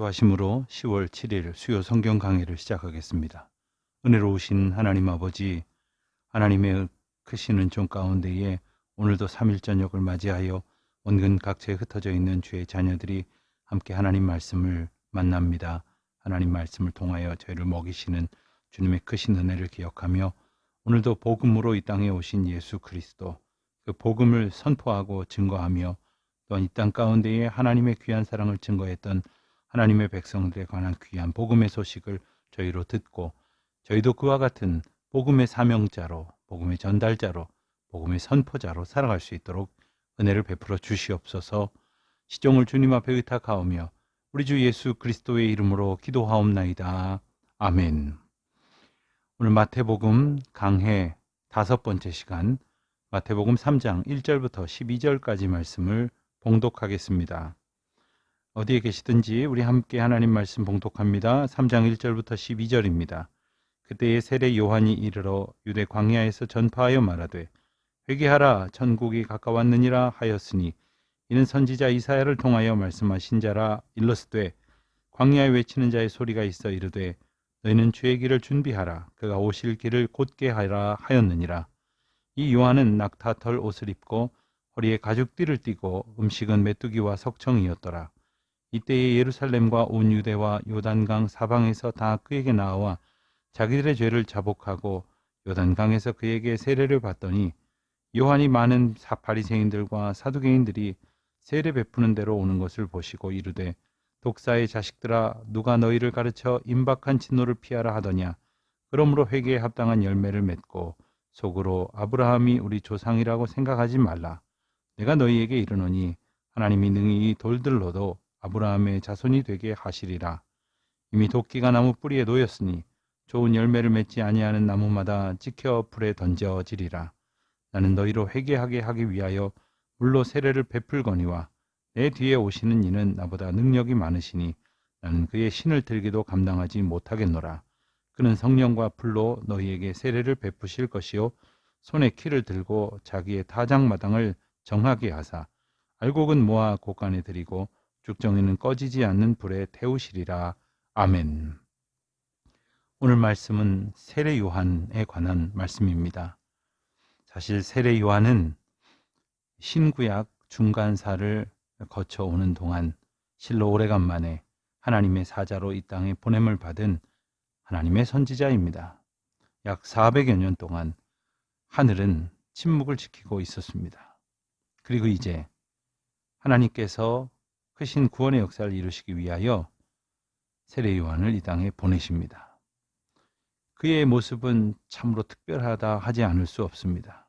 기도하심으로 10월 7일 수요 성경 강해를 시작하겠습니다. 은혜로우신 하나님 아버지, 하나님의 크신 은총 가운데에 오늘도 3일 저녁을 맞이하여 원근 각처에 흩어져 있는 주의 자녀들이 함께 하나님 말씀을 만납니다. 하나님 말씀을 통하여 저희를 먹이시는 주님의 크신 은혜를 기억하며 오늘도 복음으로 이 땅에 오신 예수 그리스도, 그 복음을 선포하고 증거하며 또한 이 땅 가운데에 하나님의 귀한 사랑을 증거했던 하나님의 백성들에 관한 귀한 복음의 소식을 저희로 듣고 저희도 그와 같은 복음의 사명자로, 복음의 전달자로, 복음의 선포자로 살아갈 수 있도록 은혜를 베풀어 주시옵소서. 시종을 주님 앞에 의탁하오며 우리 주 예수 그리스도의 이름으로 기도하옵나이다. 아멘. 오늘 마태복음 강해 5번째 시간, 마태복음 3장 1절부터 12절까지 말씀을 봉독하겠습니다. 어디에 계시든지 우리 함께 하나님 말씀 봉독합니다. 3장 1절부터 12절입니다. 그때에 세례 요한이 이르러 유대 광야에서 전파하여 말하되 회개하라 천국이 가까웠느니라 하였으니 이는 선지자 이사야를 통하여 말씀하신 자라. 일러스되 광야에 외치는 자의 소리가 있어 이르되 너희는 주의 길을 준비하라 그가 오실 길을 곧게 하라 하였느니라. 이 요한은 낙타털 옷을 입고 허리에 가죽띠를 띠고 음식은 메뚜기와 석청이었더라. 이때에 예루살렘과 온 유대와 요단강 사방에서 다 그에게 나와 자기들의 죄를 자복하고 요단강에서 그에게 세례를 받더니 요한이 많은 바리새인들과 사두개인들이 세례 베푸는 대로 오는 것을 보시고 이르되 독사의 자식들아 누가 너희를 가르쳐 임박한 진노를 피하라 하더냐. 그러므로 회개에 합당한 열매를 맺고 속으로 아브라함이 우리 조상이라고 생각하지 말라. 내가 너희에게 이르노니 하나님이 능히 이 돌들로도 아브라함의 자손이 되게 하시리라. 이미 도끼가 나무 뿌리에 놓였으니 좋은 열매를 맺지 아니하는 나무마다 찍혀 불에 던져지리라. 나는 너희로 회개하게 하기 위하여 물로 세례를 베풀거니와 내 뒤에 오시는 이는 나보다 능력이 많으시니 나는 그의 신을 들기도 감당하지 못하겠노라. 그는 성령과 불로 너희에게 세례를 베푸실 것이요 손에 키를 들고 자기의 타작마당을 정하게 하사 알곡은 모아 곳간에 들이고 죽정이는 꺼지지 않는 불에 태우시리라. 아멘. 오늘 말씀은 세례 요한에 관한 말씀입니다. 사실 세례 요한은 신구약 중간사를 거쳐오는 동안 실로 오래간만에 하나님의 사자로 이 땅에 보냄을 받은 하나님의 선지자입니다. 약 400여 년 동안 하늘은 침묵을 지키고 있었습니다. 그리고 이제 하나님께서 크신 구원의 역사를 이루시기 위하여 세례 요한을 이 땅에 보내십니다. 그의 모습은 참으로 특별하다 하지 않을 수 없습니다.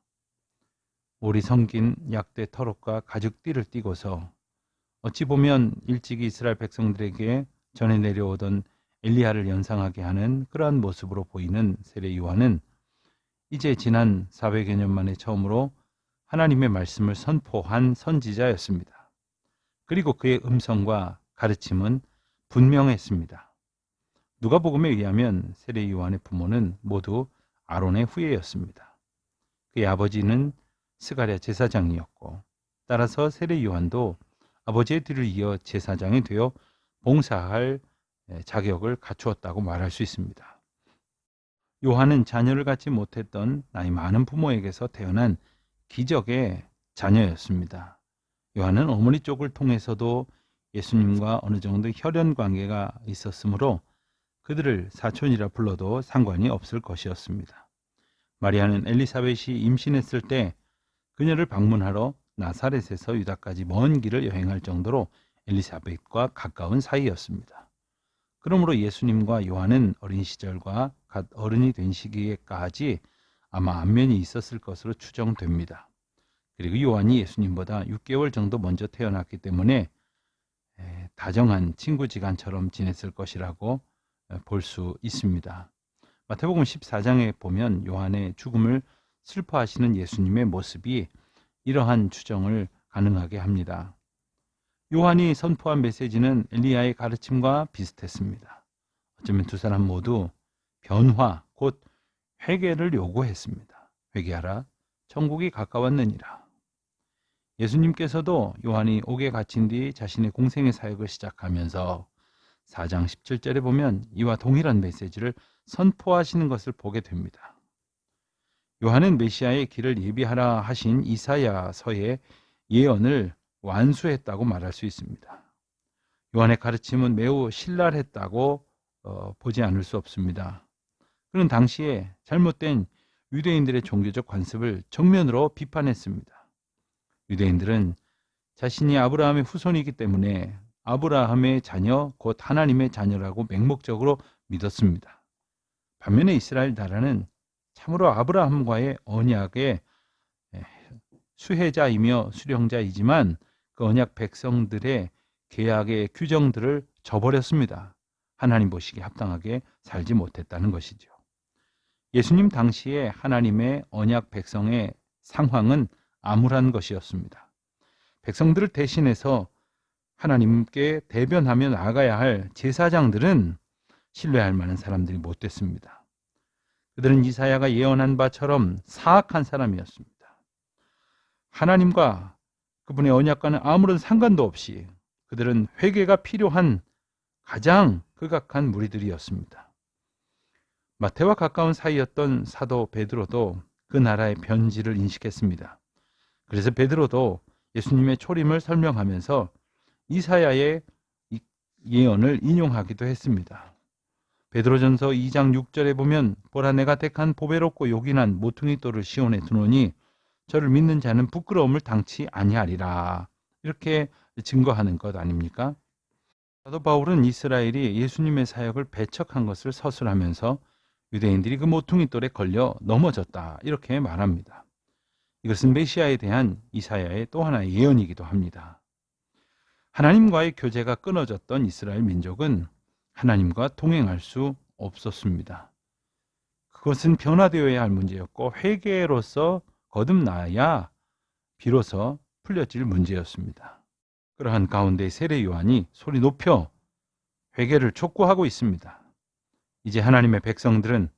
오리 성긴 약대 털옷과 가죽띠를 띠고서 어찌 보면 일찍이 이스라엘 백성들에게 전해 내려오던 엘리야를 연상하게 하는 그러한 모습으로 보이는 세례 요한은 이제 지난 400여 년 만에 처음으로 하나님의 말씀을 선포한 선지자였습니다. 그리고 그의 음성과 가르침은 분명했습니다. 누가복음에 의하면 세례 요한의 부모는 모두 아론의 후예였습니다. 그의 아버지는 스가랴 제사장이었고 따라서 세례 요한도 아버지의 뒤를 이어 제사장이 되어 봉사할 자격을 갖추었다고 말할 수 있습니다. 요한은 자녀를 갖지 못했던 나이 많은 부모에게서 태어난 기적의 자녀였습니다. 요한은 어머니 쪽을 통해서도 예수님과 어느 정도 혈연 관계가 있었으므로 그들을 사촌이라 불러도 상관이 없을 것이었습니다. 마리아는 엘리사벳이 임신했을 때 그녀를 방문하러 나사렛에서 유다까지 먼 길을 여행할 정도로 엘리사벳과 가까운 사이였습니다. 그러므로 예수님과 요한은 어린 시절과 갓 어른이 된 시기에까지 아마 안면이 있었을 것으로 추정됩니다. 그리고 요한이 예수님보다 6개월 정도 먼저 태어났기 때문에 다정한 친구지간처럼 지냈을 것이라고 볼 수 있습니다. 마태복음 14장에 보면 요한의 죽음을 슬퍼하시는 예수님의 모습이 이러한 추정을 가능하게 합니다. 요한이 선포한 메시지는 엘리야의 가르침과 비슷했습니다. 어쩌면 두 사람 모두 변화, 곧 회개를 요구했습니다. 회개하라, 천국이 가까웠느니라. 예수님께서도 요한이 옥에 갇힌 뒤 자신의 공생의 사역을 시작하면서 4장 17절에 보면 이와 동일한 메시지를 선포하시는 것을 보게 됩니다. 요한은 메시아의 길을 예비하라 하신 이사야서의 예언을 완수했다고 말할 수 있습니다. 요한의 가르침은 매우 신랄했다고 보지 않을 수 없습니다. 그는 당시에 잘못된 유대인들의 종교적 관습을 정면으로 비판했습니다. 유대인들은 자신이 아브라함의 후손이기 때문에 아브라함의 자녀, 곧 하나님의 자녀라고 맹목적으로 믿었습니다. 반면에 이스라엘 나라는 참으로 아브라함과의 언약의 수혜자이며 수령자이지만 그 언약 백성들의 계약의 규정들을 저버렸습니다. 하나님 보시기에 합당하게 살지 못했다는 것이죠. 예수님 당시에 하나님의 언약 백성의 상황은 암울한 것이었습니다. 백성들을 대신해서 하나님께 대변하며 나아가야 할 제사장들은 신뢰할 만한 사람들이 못 됐습니다. 그들은 이사야가 예언한 바처럼 사악한 사람이었습니다. 하나님과 그분의 언약과는 아무런 상관도 없이 그들은 회개가 필요한 가장 극악한 무리들이었습니다. 마태와 가까운 사이였던 사도 베드로도 그 나라의 변질을 인식했습니다. 그래서 베드로도 예수님의 초림을 설명하면서 이사야의 예언을 인용하기도 했습니다. 베드로전서 2장 6절에 보면 보라 내가 택한 보배롭고 요긴한 모퉁이 돌을 시온에 두노니 저를 믿는 자는 부끄러움을 당치 아니하리라. 이렇게 증거하는 것 아닙니까? 사도 바울은 이스라엘이 예수님의 사역을 배척한 것을 서술하면서 유대인들이 그 모퉁이 돌에 걸려 넘어졌다. 이렇게 말합니다. 이것은 메시아에 대한 이사야의 또 하나의 예언이기도 합니다. 하나님과의 교제가 끊어졌던 이스라엘 민족은 하나님과 동행할 수 없었습니다. 그것은 변화되어야 할 문제였고 회개로서 거듭나야 비로소 풀려질 문제였습니다. 그러한 가운데 세례 요한이 소리 높여 회개를 촉구하고 있습니다. 이제 하나님의 백성들은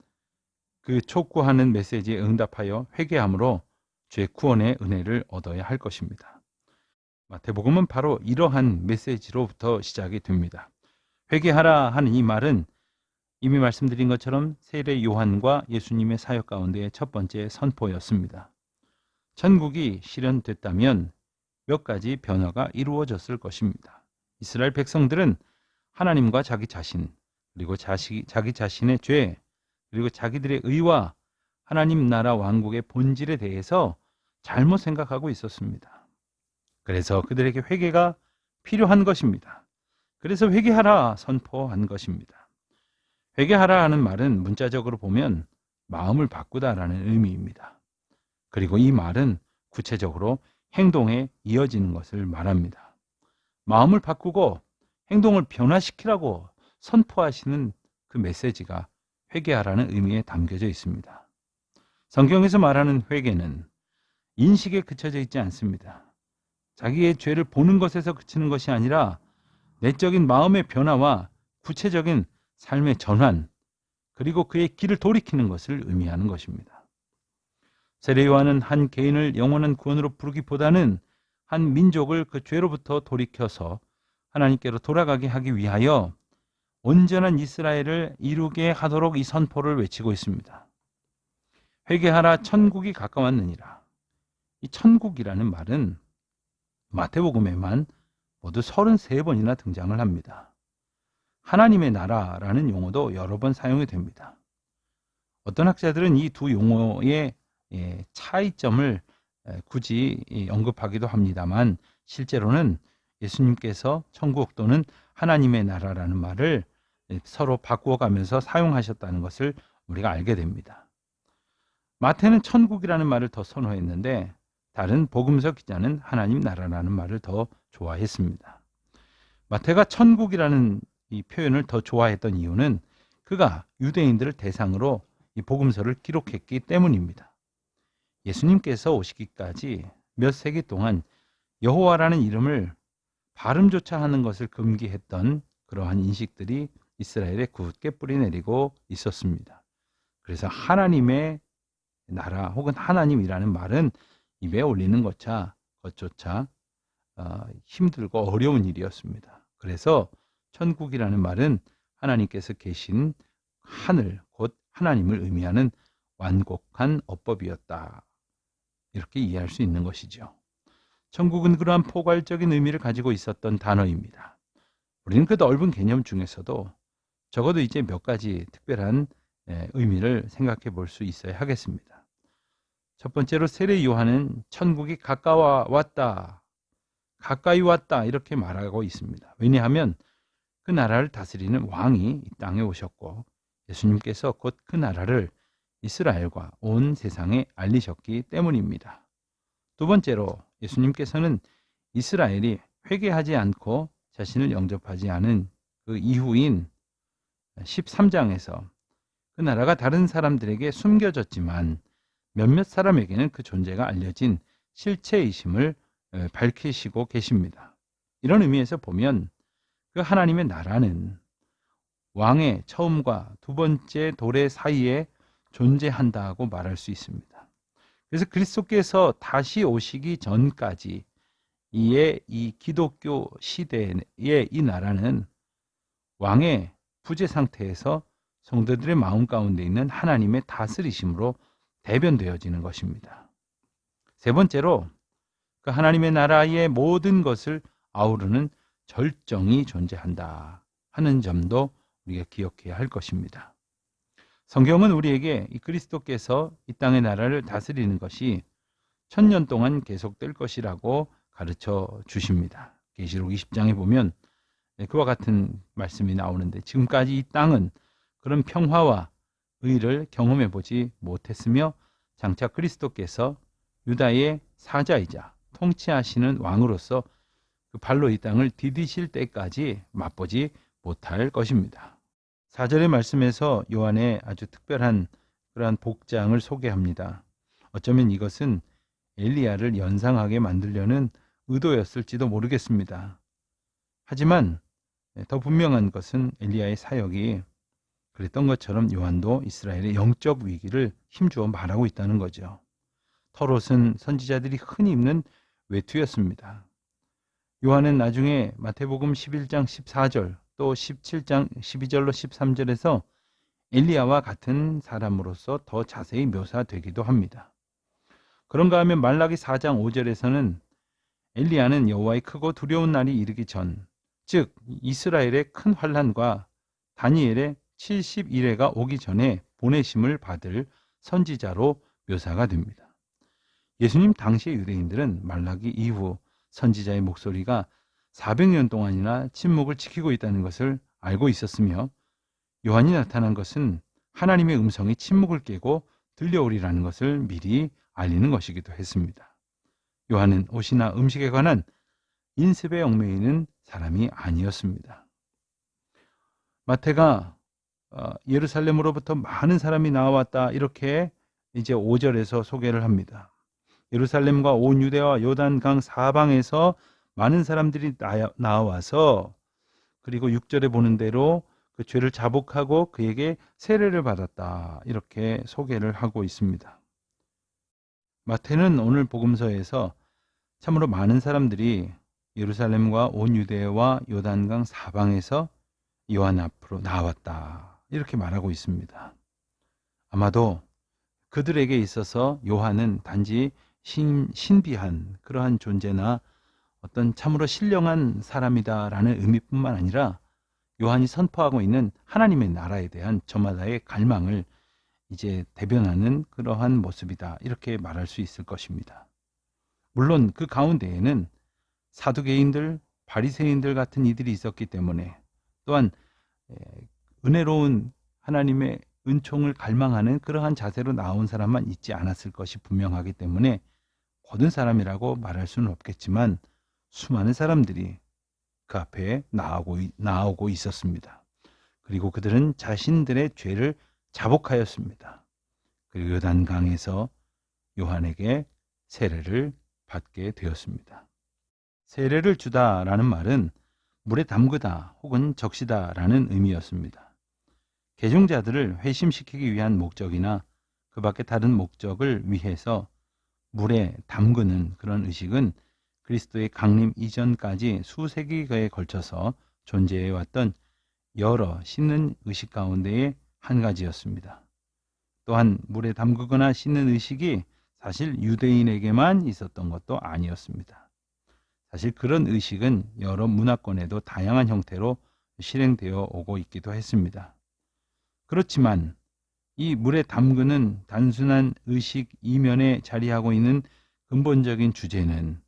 그 촉구하는 메시지에 응답하여 회개함으로 죄 구원의 은혜를 얻어야 할 것입니다. 마태복음은 바로 이러한 메시지로부터 시작이 됩니다. 회개하라 하는 이 말은 이미 말씀드린 것처럼 세례 요한과 예수님의 사역 가운데의 첫 번째 선포였습니다. 천국이 실현됐다면 몇 가지 변화가 이루어졌을 것입니다. 이스라엘 백성들은 하나님과 자기 자신, 그리고 자기 자신의 죄, 그리고 자기들의 의와 하나님 나라 왕국의 본질에 대해서 잘못 생각하고 있었습니다. 그래서 그들에게 회개가 필요한 것입니다. 그래서 회개하라 선포한 것입니다. 회개하라 하는 말은 문자적으로 보면 마음을 바꾸다라는 의미입니다. 그리고 이 말은 구체적으로 행동에 이어지는 것을 말합니다. 마음을 바꾸고 행동을 변화시키라고 선포하시는 그 메시지가 회개하라는 의미에 담겨져 있습니다. 성경에서 말하는 회개는 인식에 그쳐져 있지 않습니다. 자기의 죄를 보는 것에서 그치는 것이 아니라 내적인 마음의 변화와 구체적인 삶의 전환, 그리고 그의 길을 돌이키는 것을 의미하는 것입니다. 세례 요한은 한 개인을 영원한 구원으로 부르기보다는 한 민족을 그 죄로부터 돌이켜서 하나님께로 돌아가게 하기 위하여 온전한 이스라엘을 이루게 하도록 이 선포를 외치고 있습니다. 회개하라 천국이 가까웠느니라. 이 천국이라는 말은 마태복음에만 모두 33번이나 등장을 합니다. 하나님의 나라라는 용어도 여러 번 사용이 됩니다. 어떤 학자들은 이 두 용어의 차이점을 굳이 언급하기도 합니다만 실제로는 예수님께서 천국 또는 하나님의 나라라는 말을 서로 바꾸어가면서 사용하셨다는 것을 우리가 알게 됩니다. 마태는 천국이라는 말을 더 선호했는데 다른 복음서 기자는 하나님 나라라는 말을 더 좋아했습니다. 마태가 천국이라는 이 표현을 더 좋아했던 이유는 그가 유대인들을 대상으로 이 복음서를 기록했기 때문입니다. 예수님께서 오시기까지 몇 세기 동안 여호와라는 이름을 발음조차 하는 것을 금기했던 그러한 인식들이 이스라엘에 굳게 뿌리내리고 있었습니다. 그래서 하나님의 나라 혹은 하나님이라는 말은 입에 올리는 것조차 힘들고 어려운 일이었습니다. 그래서 천국이라는 말은 하나님께서 계신 하늘, 곧 하나님을 의미하는 완곡한 어법이었다. 이렇게 이해할 수 있는 것이죠. 천국은 그러한 포괄적인 의미를 가지고 있었던 단어입니다. 우리는 그 넓은 개념 중에서도 적어도 이제 몇 가지 특별한 의미를 생각해 볼 수 있어야 하겠습니다. 첫 번째로 세례 요한은 천국이 가까이 왔다 이렇게 말하고 있습니다. 왜냐하면 그 나라를 다스리는 왕이 이 땅에 오셨고 예수님께서 곧 그 나라를 이스라엘과 온 세상에 알리셨기 때문입니다. 두 번째로 예수님께서는 이스라엘이 회개하지 않고 자신을 영접하지 않은 그 이후인 13장에서 그 나라가 다른 사람들에게 숨겨졌지만 몇몇 사람에게는 그 존재가 알려진 실체이심을 밝히시고 계십니다. 이런 의미에서 보면 그 하나님의 나라는 왕의 처음과 두 번째 도래 사이에 존재한다고 말할 수 있습니다. 그래서 그리스도께서 다시 오시기 전까지 이 기독교 시대의 이 나라는 왕의 부재 상태에서 성도들의 마음 가운데 있는 하나님의 다스리심으로 대변되어지는 것입니다. 세 번째로 그 하나님의 나라의 모든 것을 아우르는 절정이 존재한다 하는 점도 우리가 기억해야 할 것입니다. 성경은 우리에게 이 그리스도께서 이 땅의 나라를 다스리는 것이 1000년 동안 계속될 것이라고 가르쳐 주십니다. 계시록 20장에 보면 그와 같은 말씀이 나오는데 지금까지 이 땅은 그런 평화와 의를 경험해 보지 못했으며 장차 그리스도께서 유다의 사자이자 통치하시는 왕으로서 그 발로 이 땅을 디디실 때까지 맛보지 못할 것입니다. 4절의 말씀에서 요한의 아주 특별한 그러한 복장을 소개합니다. 어쩌면 이것은 엘리야를 연상하게 만들려는 의도였을지도 모르겠습니다. 하지만 더 분명한 것은 엘리야의 사역이 그랬던 것처럼 요한도 이스라엘의 영적 위기를 힘주어 말하고 있다는 거죠. 털옷은 선지자들이 흔히 입는 외투였습니다. 요한은 나중에 마태복음 11장 14절 또 17장 12절로 13절에서 엘리야와 같은 사람으로서 더 자세히 묘사되기도 합니다. 그런가 하면 말라기 4장 5절에서는 엘리야는 여호와의 크고 두려운 날이 이르기 전, 즉 이스라엘의 큰 환난과 다니엘의 70일해가 오기 전에 보내심을 받을 선지자로 묘사가 됩니다. 예수님 당시의 유대인들은 말라기 이후 선지자의 목소리가 400년 동안이나 침묵을 지키고 있다는 것을 알고 있었으며 요한이 나타난 것은 하나님의 음성이 침묵을 깨고 들려오리라는 것을 미리 알리는 것이기도 했습니다. 요한은 옷이나 음식에 관한 인습에 얽매이는 사람이 아니었습니다. 마태가 예루살렘으로부터 많은 사람이 나왔다 이렇게 이제 5절에서 소개를 합니다. 예루살렘과 온 유대와 요단강 사방에서 많은 사람들이 나와서 그리고 6절에 보는 대로 그 죄를 자복하고 그에게 세례를 받았다 이렇게 소개를 하고 있습니다. 마태는 오늘 복음서에서 참으로 많은 사람들이 예루살렘과 온 유대와 요단강 사방에서 요한 앞으로 나왔다 이렇게 말하고 있습니다. 아마도 그들에게 있어서 요한은 단지 신비한 그러한 존재나 어떤 참으로 신령한 사람이다라는 의미뿐만 아니라 요한이 선포하고 있는 하나님의 나라에 대한 저마다의 갈망을 이제 대변하는 그러한 모습이다 이렇게 말할 수 있을 것입니다. 물론 그 가운데에는 사두개인들, 바리새인들 같은 이들이 있었기 때문에 또한 은혜로운 하나님의 은총을 갈망하는 그러한 자세로 나온 사람만 있지 않았을 것이 분명하기 때문에 모든 사람이라고 말할 수는 없겠지만 수많은 사람들이 그 앞에 나오고 있었습니다. 그리고 그들은 자신들의 죄를 자복하였습니다. 그리고 요단강에서 요한에게 세례를 받게 되었습니다. 세례를 주다라는 말은 물에 담그다 혹은 적시다라는 의미였습니다. 개종자들을 회심시키기 위한 목적이나 그 밖에 다른 목적을 위해서 물에 담그는 그런 의식은 그리스도의 강림 이전까지 수세기에 걸쳐서 존재해왔던 여러 씻는 의식 가운데의 한 가지였습니다. 또한 물에 담그거나 씻는 의식이 사실 유대인에게만 있었던 것도 아니었습니다. 사실 그런 의식은 여러 문화권에도 다양한 형태로 실행되어 오고 있기도 했습니다. 그렇지만 이 물에 담그는 단순한 의식 이면에 자리하고 있는 근본적인 주제는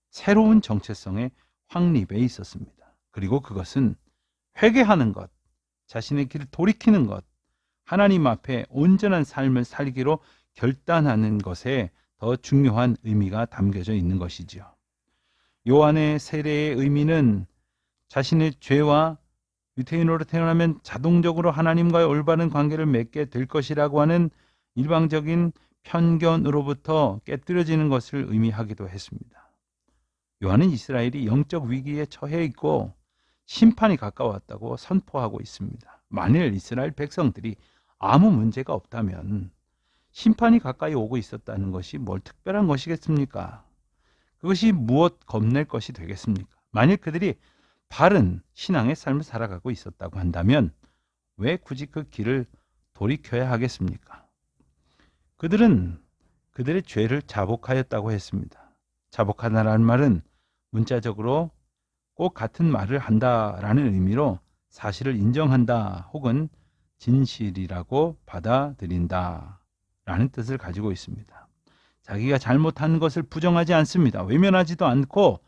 새로운 정체성의 확립에 있었습니다. 그리고 그것은 회개하는 것, 자신의 길을 돌이키는 것, 하나님 앞에 온전한 삶을 살기로 결단하는 것에 더 중요한 의미가 담겨져 있는 것이지요. 요한의 세례의 의미는 자신의 죄와 유태인으로 태어나면 자동적으로 하나님과의 올바른 관계를 맺게 될 것이라고 하는 일방적인 편견으로부터 깨뜨려지는 것을 의미하기도 했습니다. 요한은 이스라엘이 영적 위기에 처해 있고 심판이 가까웠다고 선포하고 있습니다. 만일 이스라엘 백성들이 아무 문제가 없다면 심판이 가까이 오고 있었다는 것이 뭘 특별한 것이겠습니까? 그것이 무엇 겁낼 것이 되겠습니까? 만일 그들이 바른 신앙의 삶을 살아가고 있었다고 한다면 왜 굳이 그 길을 돌이켜야 하겠습니까? 그들은 그들의 죄를 자복하였다고 했습니다. 자복하다라는 말은 문자적으로 꼭 같은 말을 한다라는 의미로 사실을 인정한다 혹은 진실이라고 받아들인다 라는 뜻을 가지고 있습니다. 자기가 잘못한 것을 부정하지 않습니다. 외면하지도 않고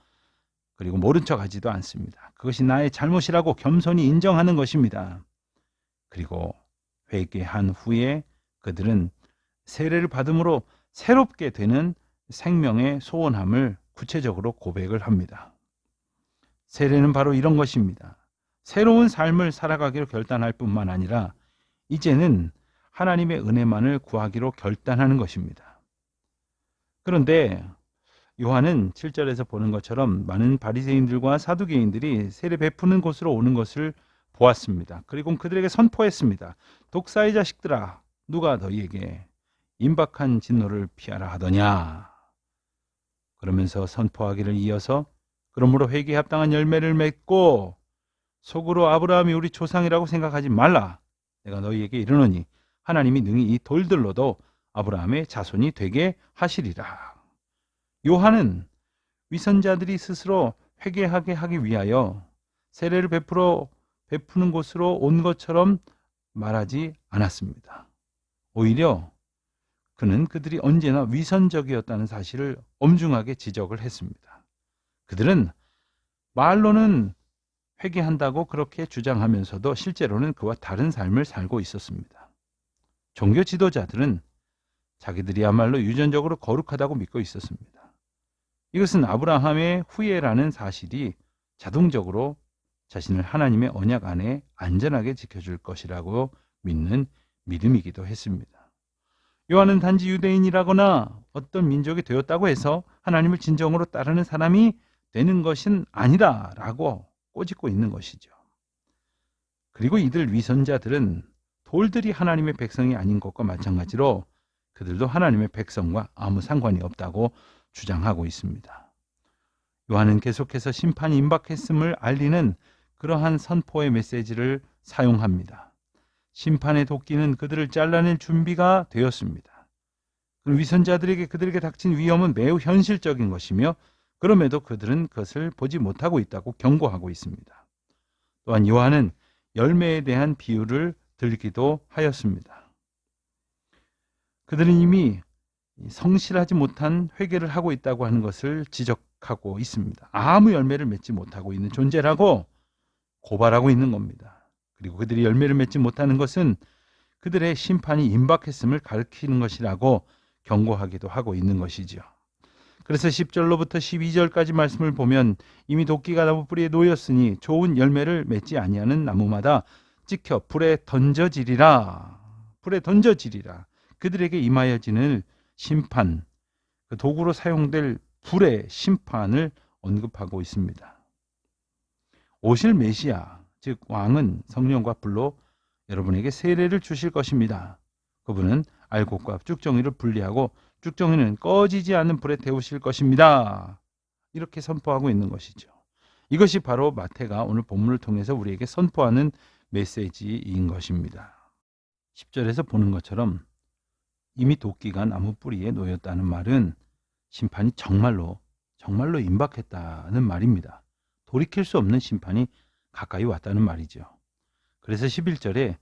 그리고 모른 척하지도 않습니다. 그것이 나의 잘못이라고 겸손히 인정하는 것입니다. 그리고 회개한 후에 그들은 세례를 받음으로 새롭게 되는 생명의 소원함을 구체적으로 고백을 합니다. 세례는 바로 이런 것입니다. 새로운 삶을 살아가기로 결단할 뿐만 아니라 이제는 하나님의 은혜만을 구하기로 결단하는 것입니다. 그런데 요한은 7절에서 보는 것처럼 많은 바리새인들과 사두개인들이 세례 베푸는 곳으로 오는 것을 보았습니다. 그리고 그들에게 선포했습니다. 독사의 자식들아, 누가 너희에게 임박한 진노를 피하라 하더냐. 그러면서 선포하기를 이어서 그러므로 회개에 합당한 열매를 맺고 속으로 아브라함이 우리 조상이라고 생각하지 말라. 내가 너희에게 이르노니 하나님이 능히 이 돌들로도 아브라함의 자손이 되게 하시리라. 요한은 위선자들이 스스로 회개하게 하기 위하여 세례를 베푸는 곳으로 온 것처럼 말하지 않았습니다. 오히려 그는 그들이 언제나 위선적이었다는 사실을 엄중하게 지적을 했습니다. 그들은 말로는 회개한다고 그렇게 주장하면서도 실제로는 그와 다른 삶을 살고 있었습니다. 종교 지도자들은 자기들이야말로 유전적으로 거룩하다고 믿고 있었습니다. 이것은 아브라함의 후예라는 사실이 자동적으로 자신을 하나님의 언약 안에 안전하게 지켜줄 것이라고 믿는 믿음이기도 했습니다. 요한은 단지 유대인이라거나 어떤 민족이 되었다고 해서 하나님을 진정으로 따르는 사람이 되는 것은 아니다라고 꼬집고 있는 것이죠. 그리고 이들 위선자들은 돌들이 하나님의 백성이 아닌 것과 마찬가지로 그들도 하나님의 백성과 아무 상관이 없다고 주장하고 있습니다. 요한은 계속해서 심판이 임박했음을 알리는 그러한 선포의 메시지를 사용합니다. 심판의 도끼는 그들을 잘라낼 준비가 되었습니다. 위선자들에게 그들에게 닥친 위험은 매우 현실적인 것이며 그럼에도 그들은 그것을 보지 못하고 있다고 경고하고 있습니다. 또한 요한은 열매에 대한 비유를 들기도 하였습니다. 그들은 이미 성실하지 못한 회개를 하고 있다고 하는 것을 지적하고 있습니다. 아무 열매를 맺지 못하고 있는 존재라고 고발하고 있는 겁니다. 그리고 그들이 열매를 맺지 못하는 것은 그들의 심판이 임박했음을 가리키는 것이라고 경고하기도 하고 있는 것이죠. 그래서 10절로부터 12절까지 말씀을 보면 이미 도끼가 나무 뿌리에 놓였으니 좋은 열매를 맺지 아니하는 나무마다 찍혀 불에 던져지리라. 불에 던져지리라. 그들에게 임하여지는 심판, 그 도구로 사용될 불의 심판을 언급하고 있습니다. 오실 메시아, 즉 왕은 성령과 불로 여러분에게 세례를 주실 것입니다. 그분은 알곡과 쭉정이를 분리하고 쭉정이는 꺼지지 않는 불에 데우실 것입니다. 이렇게 선포하고 있는 것이죠. 이것이 바로 마태가 오늘 본문을 통해서 우리에게 선포하는 메시지인 것입니다. 10절에서 보는 것처럼 이미 도끼가 나무 뿌리에 놓였다는 말은 심판이 정말로 임박했다는 말입니다. 돌이킬 수 없는 심판이 가까이 왔다는 말이죠. 그래서 11절에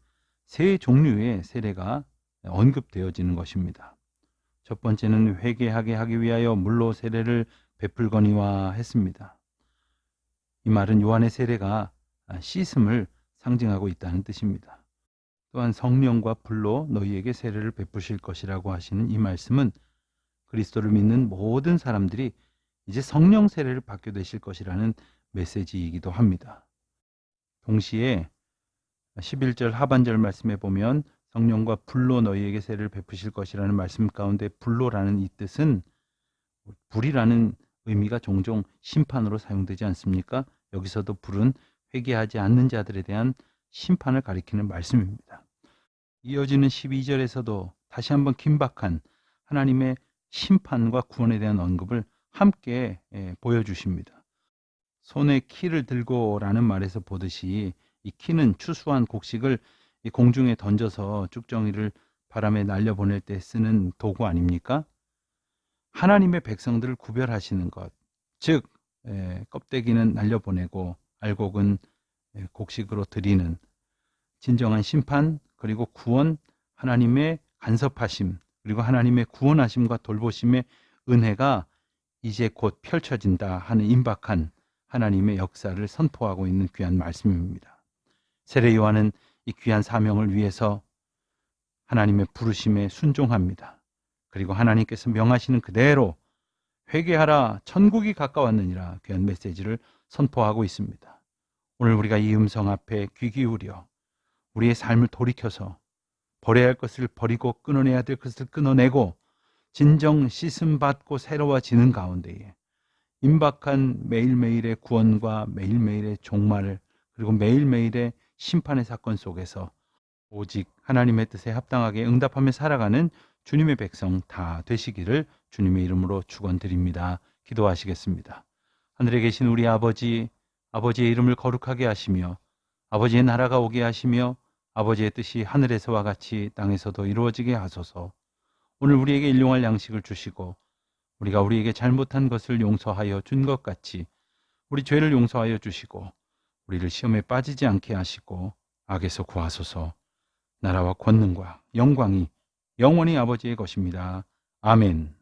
세 종류의 세례가 언급되어지는 것입니다. 첫 번째는 회개하게 하기 위하여 물로 세례를 베풀거니와 했습니다. 이 말은 요한의 세례가 씻음을 상징하고 있다는 뜻입니다. 또한 성령과 불로 너희에게 세례를 베푸실 것이라고 하시는 이 말씀은 그리스도를 믿는 모든 사람들이 이제 성령 세례를 받게 되실 것이라는 메시지이기도 합니다. 동시에 11절 하반절 말씀에 보면 성령과 불로 너희에게 세례를 베푸실 것이라는 말씀 가운데 불로라는 이 뜻은 불이라는 의미가 종종 심판으로 사용되지 않습니까? 여기서도 불은 회개하지 않는 자들에 대한 심판을 가리키는 말씀입니다. 이어지는 12절에서도 다시 한번 긴박한 하나님의 심판과 구원에 대한 언급을 함께 보여주십니다. 손에 키를 들고라는 말에서 보듯이 이 키는 추수한 곡식을 이 공중에 던져서 쭉정이를 바람에 날려보낼 때 쓰는 도구 아닙니까? 하나님의 백성들을 구별하시는 것, 즉 껍데기는 날려보내고 알곡은 곡식으로 드리는 진정한 심판, 그리고 구원, 하나님의 간섭하심, 그리고 하나님의 구원하심과 돌보심의 은혜가 이제 곧 펼쳐진다 하는 임박한 하나님의 역사를 선포하고 있는 귀한 말씀입니다. 세례 요한은 이 귀한 사명을 위해서 하나님의 부르심에 순종합니다. 그리고 하나님께서 명하시는 그대로 회개하라, 천국이 가까웠느니라 귀한 메시지를 선포하고 있습니다. 오늘 우리가 이 음성 앞에 귀 기울여 우리의 삶을 돌이켜서 버려야 할 것을 버리고 끊어내야 될 것을 끊어내고 진정 씻음 받고 새로워지는 가운데에 임박한 매일매일의 구원과 매일매일의 종말, 그리고 매일매일의 심판의 사건 속에서 오직 하나님의 뜻에 합당하게 응답하며 살아가는 주님의 백성 다 되시기를 주님의 이름으로 축원드립니다. 기도하시겠습니다. 하늘에 계신 우리 아버지, 아버지의 이름을 거룩하게 하시며 아버지의 나라가 오게 하시며 아버지의 뜻이 하늘에서와 같이 땅에서도 이루어지게 하소서. 오늘 우리에게 일용할 양식을 주시고 우리가 우리에게 잘못한 것을 용서하여 준 것 같이 우리 죄를 용서하여 주시고 우리를 시험에 빠지지 않게 하시고 악에서 구하소서. 나라와 권능과 영광이 영원히 아버지의 것입니다. 아멘.